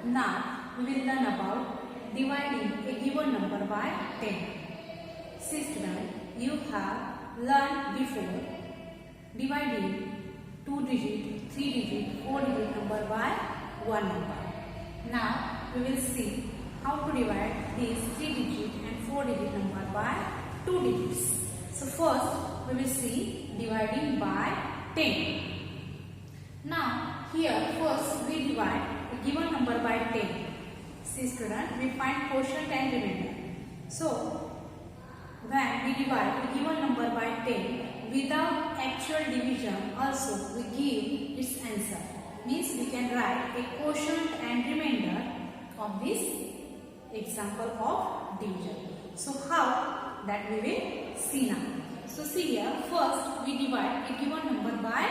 Now we will learn about dividing a given number by 10. See students, you have learned before dividing 2-digit, 3-digit, 4-digit number by one number. Now we will see how to divide these 3-digit and 4-digit number by 2 digits. So first we will see dividing by 10. Now here first we divide a given number by 10. See student, we find quotient and remainder. So when we divide a given number by 10 without actual division, also we give its answer. Means we can write a quotient and remainder of this example of division. So how that we will see now. So see here, first we divide a given number by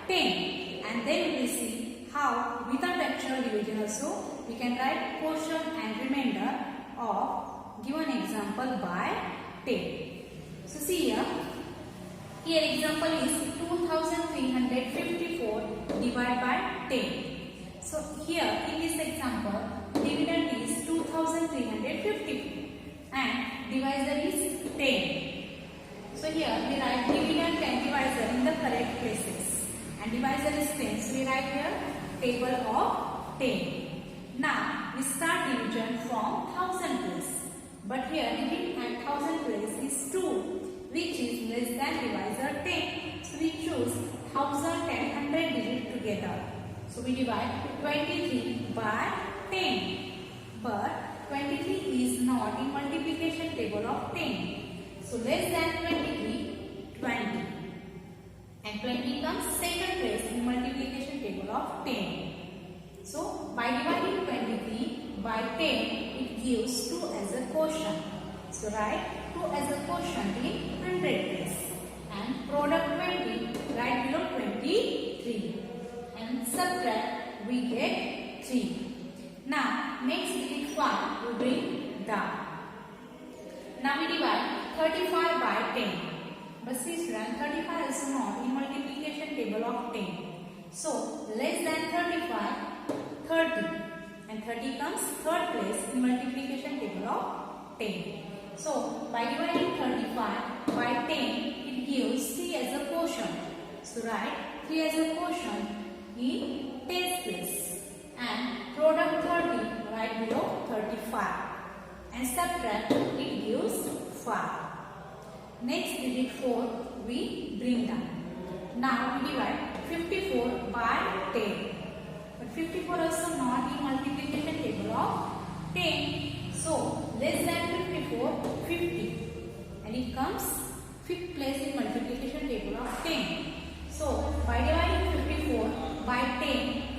10 and then we will see how without actual division also we can write quotient and remainder of given example by 10. So see here example is 2354 divided by 10. So here in this example dividend is 2354 and divisor is 10. So here we write dividend and divisor in the correct places and divisor is 10. So we write here table of 10. Now we start division from 1000 place. But here digit at 1000 place is 2, which is less than divisor 10. So we choose 1000 and 100 digit together. So we divide 23 by 10. But 23 is not in multiplication table of 10. So less than 23, 20. And 20 comes second place in multiplication table of 10. So by dividing 23 by 10, it gives 2 as a quotient. So write 2 as a quotient in 100 place. And product 20, write below 23. And subtract, we get 3. Now next digit 5 we bring down. Now we divide 35 by 10. But see student, 35 is not in multiplication table of 10. So less than 35, 30. And 30 comes third place in multiplication table of 10. So by dividing 35 by 10, it gives 3 as a quotient. So write 3 as a quotient in 10th place. And product 30, write below 35. And subtract, it gives 5. Next digit 4 we bring down. Now we divide 54 by 10. But 54 also not in multiplication table of 10. So less than 54, 50. And it comes 5th place in multiplication table of 10. So by dividing 54 by 10,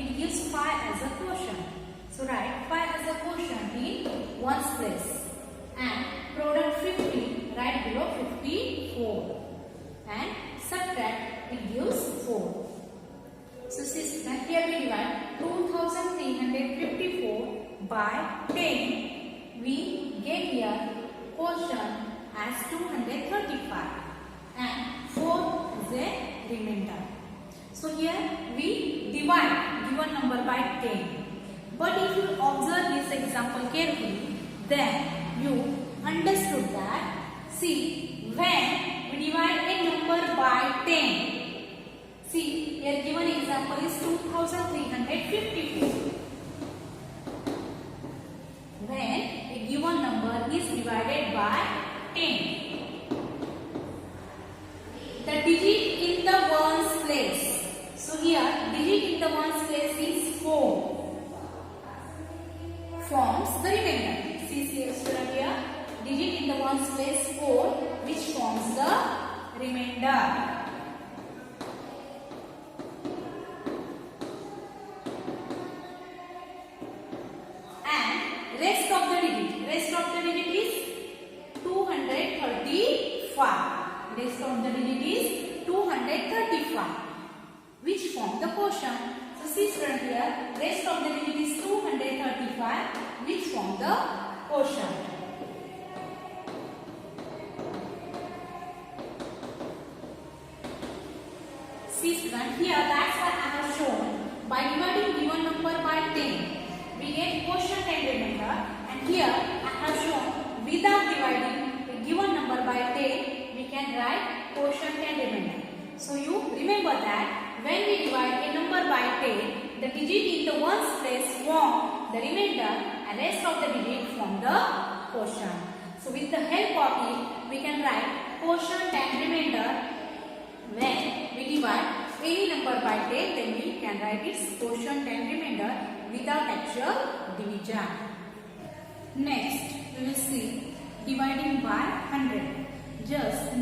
it gives 5 as a quotient. So write 5 as a quotient in 1's place. And product 50, write below 54. And subtract, it gives 4. So here we divide 2354 by 10. We get here quotient as 235 and 4 is a remainder. So here we divide given number by 10. But if you observe this example carefully, then you understood that, see, when we divide a number by 10, see, here given example is 2354. When a given number is divided by 10, the digit in the ones place. So here digit in the ones place is 4. Forms the remainder. See student here, digit in the ones place 4, which forms the remainder. Rest of the digit is 235. Rest of the digit is 235, which form the quotient. So see student here, rest of the digit is 235, which form the quotient. See student, here that's what I have shown. By dividing given number by 10, we get the ones place form the remainder and rest of the digit form the quotient. So with the help of it, we can write quotient and remainder. When we divide any number by 10, then we can write its quotient and remainder without actual division. Next, we will see dividing by 100. Just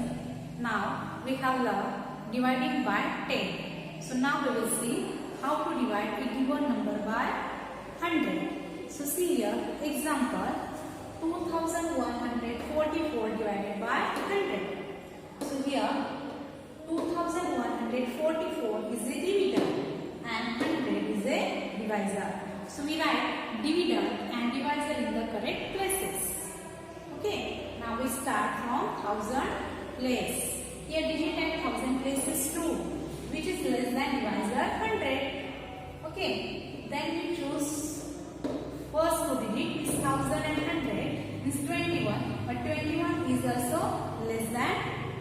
now we have learned dividing by 10. So now we will see how to divide a given number by 100. So see here, example 2144 divided by 100. So here 2144 is a divisor and 100 is a divisor. So we write divisor and divisor in the correct places. Okay, now we start from 1000 place. Here digit at 1000 place is 2, which is less than divisor 100. Okay, then we choose first two digit is 1000 and 100 is 21, but 21 is also less than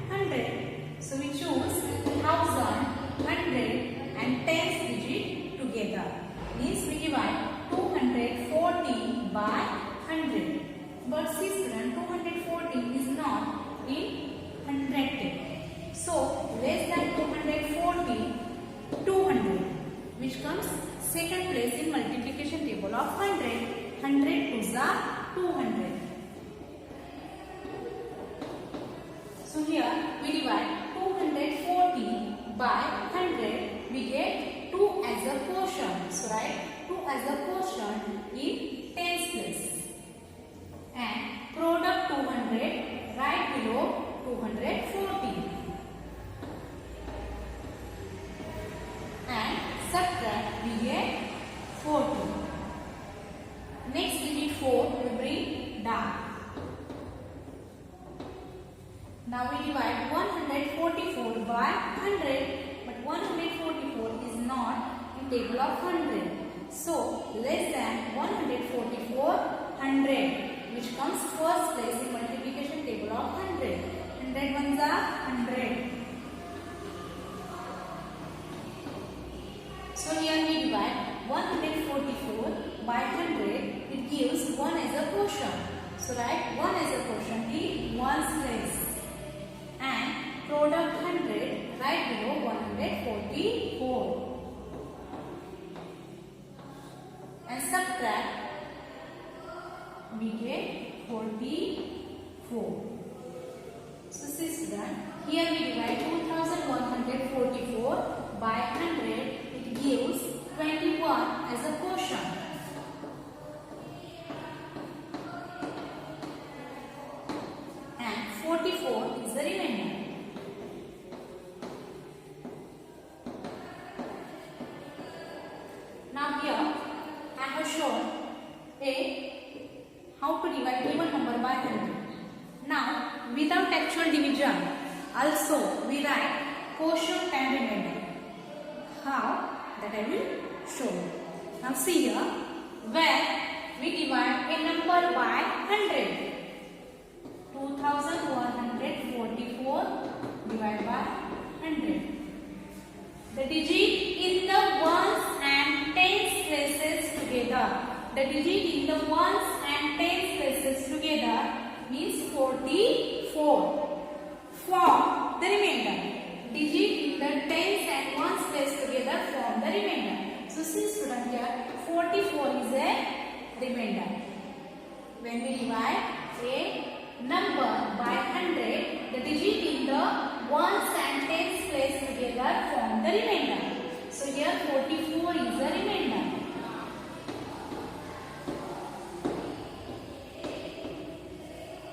100. So we choose 1000, 100 and 10th digit together. Means we divide 240 by 100. But see student, 240 is not in 100. So less than 240, 200, which comes second place in multiplication table of 100. 100 is 200. So here we divide 240 by 100. We get 2 as a quotient. So write 2 as a quotient in tens place. And product 200 right below 240. And subtract, we get 40. Next digit 4 we bring down. Now we divide 144 by 100, but 144 is not in table of 100. So less than 144, 100, which comes first place in multiplication table of 100. 100 ones are 100. So here we divide 144 by 100. It gives 1 as a quotient. So write 1 as a quotient in ones place. And product 100 right below 144. And subtract, we get 44. So see student, here we divide 2144 by 100. It gives 21 as a quotient. And 44 is the remainder. Now here I have shown how to divide even number by 100. Now without actual division, also we write quotient and remainder. How? That I will show you. Now see here, where we divide a number by 100. 2144 divided by 100. The digit in the ones and tens places together. The digit in the ones and tens places together means 44. Form the remainder. Digit in the tens and ones place together form the remainder. So see student here, 44 is a remainder. When we divide a number by 100, the digit in the ones and tens place together form the remainder. So here 44 is the remainder.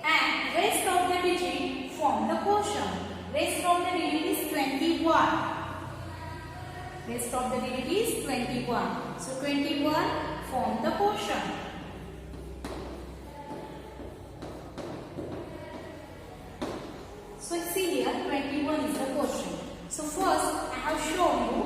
And rest of the digit form the quotient. Rest of the digit is 21. Rest of the digit is 21. So 21 form the quotient. So see here 21 is the quotient. So first I have shown you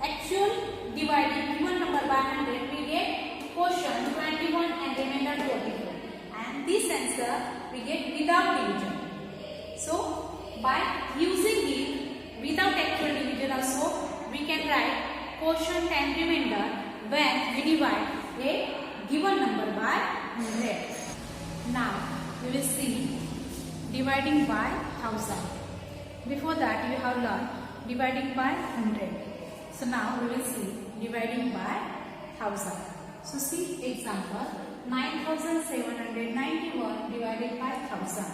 actual dividing given number by 100, we get quotient 21 and remainder 44. And this answer we get without division. So by using it without actual division also, we can write quotient and remainder when we divide a given number by 100. Now we will see dividing by 1000. Before that you have learned dividing by 100. So now we will see dividing by 1000. So see example 9791 divided by 1000.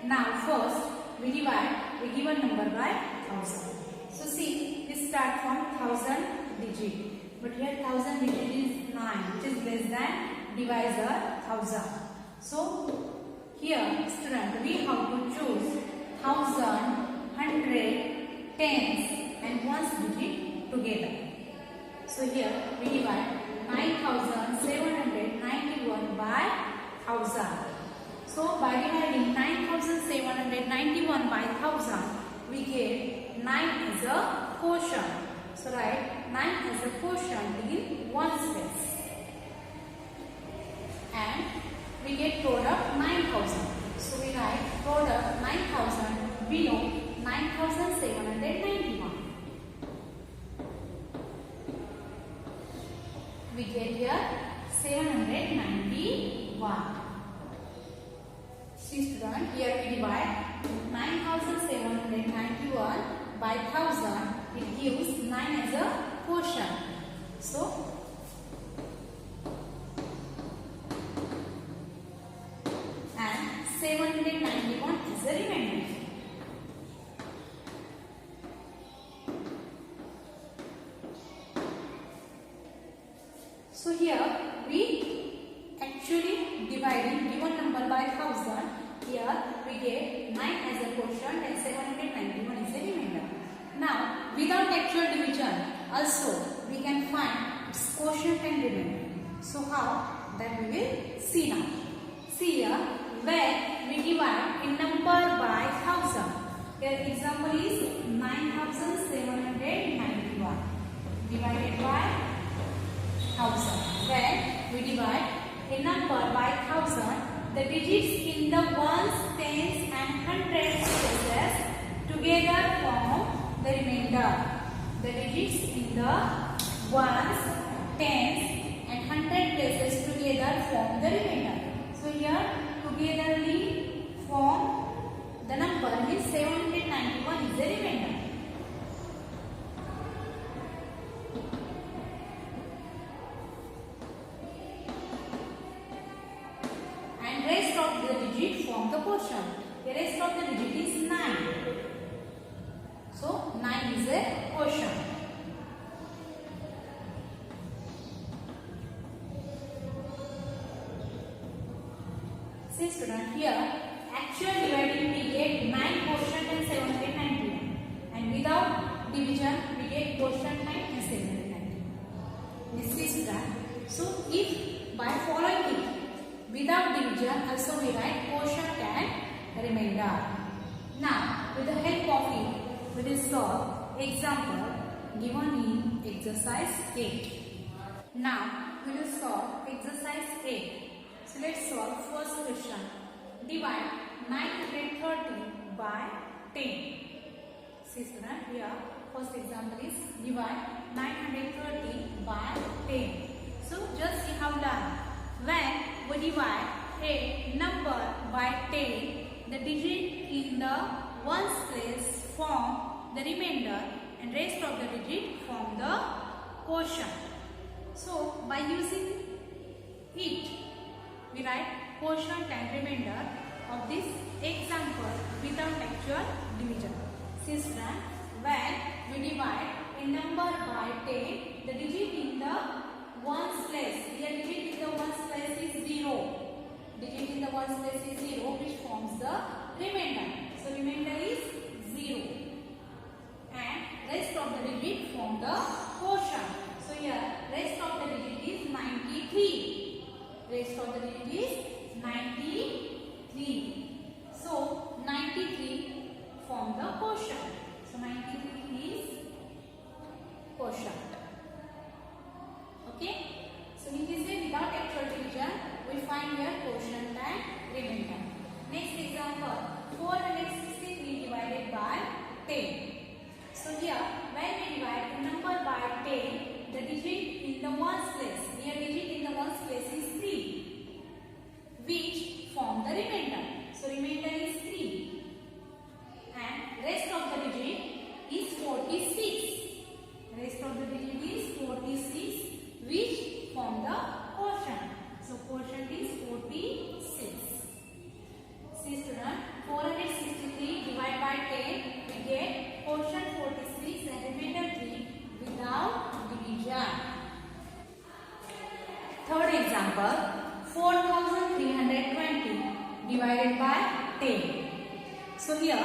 Now first we divide a given number by 1000. So see, we start from 1000 digit. But here 1000 digit is 9, which is less than divisor 1000. So here student, we have to choose 1000, 100, tens and ones digit together. So here we divide 9791 by 1000. So by dividing 9791 by 1000, we get 9 as a quotient. So write 9 as a quotient in one space. And we get product 9000. So we write product 9000 below 9791. We get here 791. See student, here we divide 9791 by 1000. It gives 9 as a quotient. So and 791 is the remainder. So here we actually dividing given number by 1000. Here we get 9 as a quotient and 791 is the remainder. Now without actual division also we can find its quotient and remainder. So how? That we will see now. See here where we divide a number by 1000. Here example is 9791 divided by 1000. When we divide a number by 1000, the digits in the ones, tens and hundreds places together form the remainder. The digits in the ones, tens and hundred places together form the remainder. So here togetherly form the number means 791 is the remainder. Rest of the digit form the quotient. The rest of the digit is 9. So 9 is a quotient. See student, here actual dividing we get 9 quotient and 791. And without division we get quotient 9 and 791. This is student. So if by following it without division also we write quotient and remainder. Now with the help of it we will solve example given in exercise 8. Now we will solve exercise 8. So let's solve first question. Divide 930 by 10. See student, here first example is divide 930 by 10. So just see how done. When we divide a number by 10, the digit in the ones place form the remainder and rest of the digit form the quotient. So by using it, we write quotient and remainder of this example without actual division. System, when we divide a number by 10, the digit in the ones place, here digit in the ones place is 0. Digit in the ones place is 0, which forms the remainder. So remainder is 0. And rest of the digit form the quotient. So here rest of the digit is 93. Rest of the digit is 93. So 93 form the quotient. So 93 is quotient. Okay. So in this way without actual division we find here quotient and remainder. Next example 463 divided by 10. So here when we divide a number by 10, the digit in the example, 4320 divided by 10. So here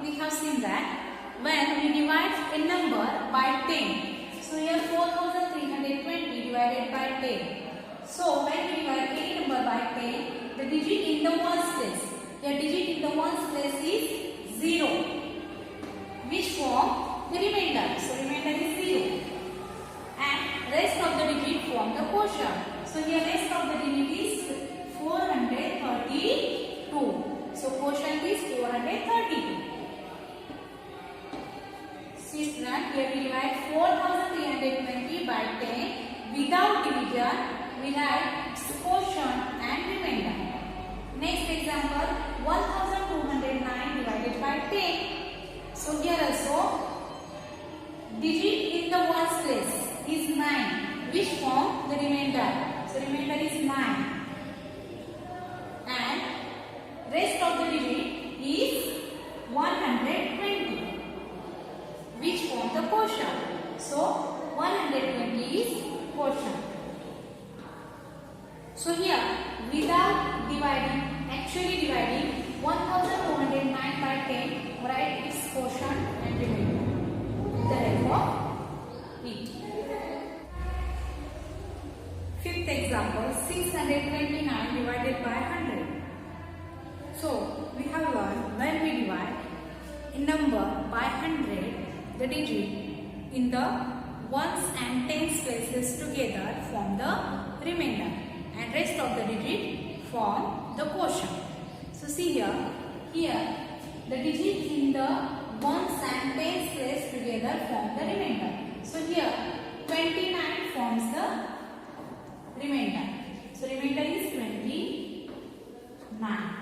we have seen that when we divide a number by 10, so here 4320 divided by 10. So when we divide any number by 10, the digit in the ones place, here digit in the ones place is 0, which form the remainder. So remainder is 0, and rest of the digit form the quotient. So here rest of the digit is 432. So quotient is 432. See student, here we divide 4320 by 10 without division. We write its quotient and remainder. Next example, 1209 divided by 10. So here also digit in the ones place is 9, which form the remainder. So remainder is 9, and rest of the digit is 120, which form the quotient. So 120 is quotient. So here without dividing, actually dividing 1209 by 10, write its quotient and remainder. The help of it. Fifth example, 629 divided by 100. So we have learned when we divide a number by 100, the digit in the ones and tens places together form the remainder, and rest of the digit form the quotient. So see here the digit in the ones and tens place together form the remainder. So here 29 forms the remainder. So remainder is 29,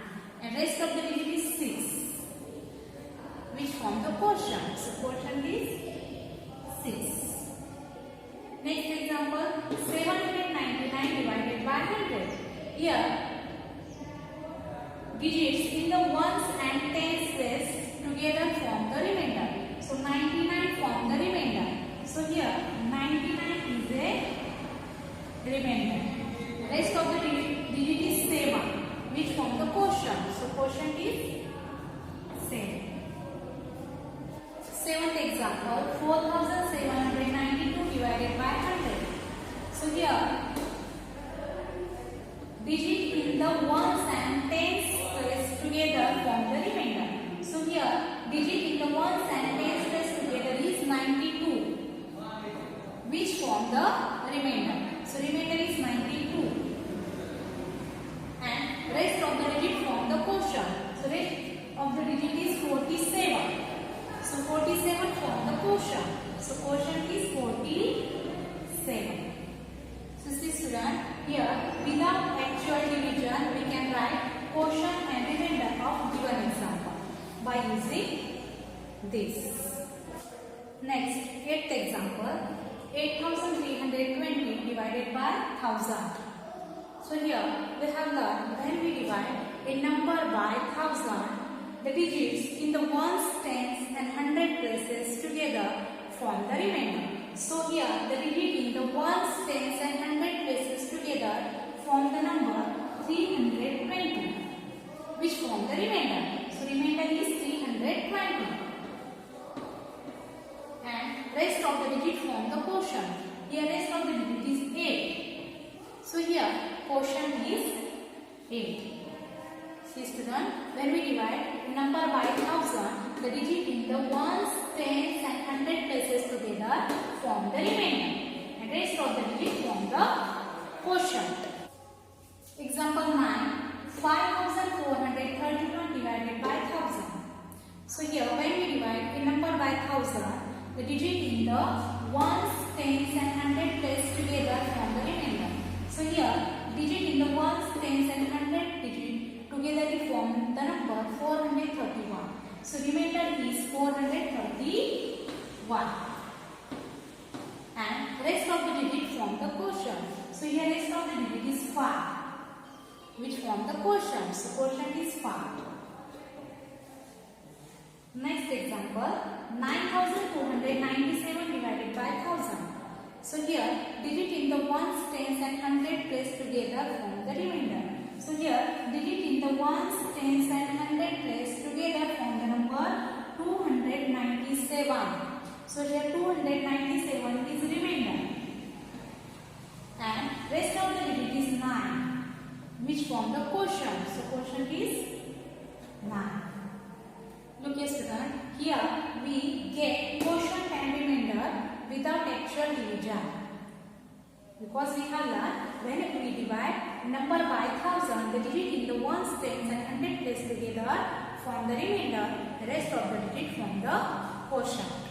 and rest of the digit is 6, which form the quotient. So quotient is 6. Next example, 799 divided by 100. Here digits in the ones and tens place together form the remainder. So 99 form the remainder. So here 99 is a remainder. Rest of the digit is 7, which form the quotient. So quotient is 7. Seventh example, 4792 divided by 100. So here digit in the ones and tens place together form the remainder. So here digit in the ones and tens place together is 92, which form the remainder. So remainder is 92, and rest of the digit form the quotient. So rest of the digit is 47. So 47 form the quotient. So quotient is 47. So see student, here without actual division we can write quotient and remainder of given example by using this. Next, 8th example, 8320 divided by 1000. So here we have learned when we divide a number by 1000, the digits in the ones, tens and 100 places together form the remainder. So here the digit in the ones, tens and 100 places together form the number 320, which form the remainder. So remainder is 320, and rest of the digit form the quotient. Here rest of the digit is 8. So here quotient is 8. See student, when we divide a number by 1000, the digit in the ones, tens and 100 places together form the remainder, and rest of the digit form the quotient. Example 9, 5431 divided by 1000. So here when we divide a number by 1000, the digit in the ones, tens and 100 places together form the remainder. So here digit in the ones, tens and 100 digit together they form the number 431. So remainder is 431, and rest of the digit form the quotient. So here rest of the digit is 5, which form the quotient. So quotient is 5. Next example, 9297 divided by 1000. So here digit in the ones, tens and 100 placed together together form the remainder. So here digit in the ones, tens and hundred place together form the number 297. So here 297 is remainder and rest of the digit is 9 which form the quotient. So quotient is 9. Look here student, here we get quotient and remainder without actual division. Because we have learned when we divide number by 1000, the digit in the ones, tens and hundred place together form the remainder, the rest of the digit form the quotient.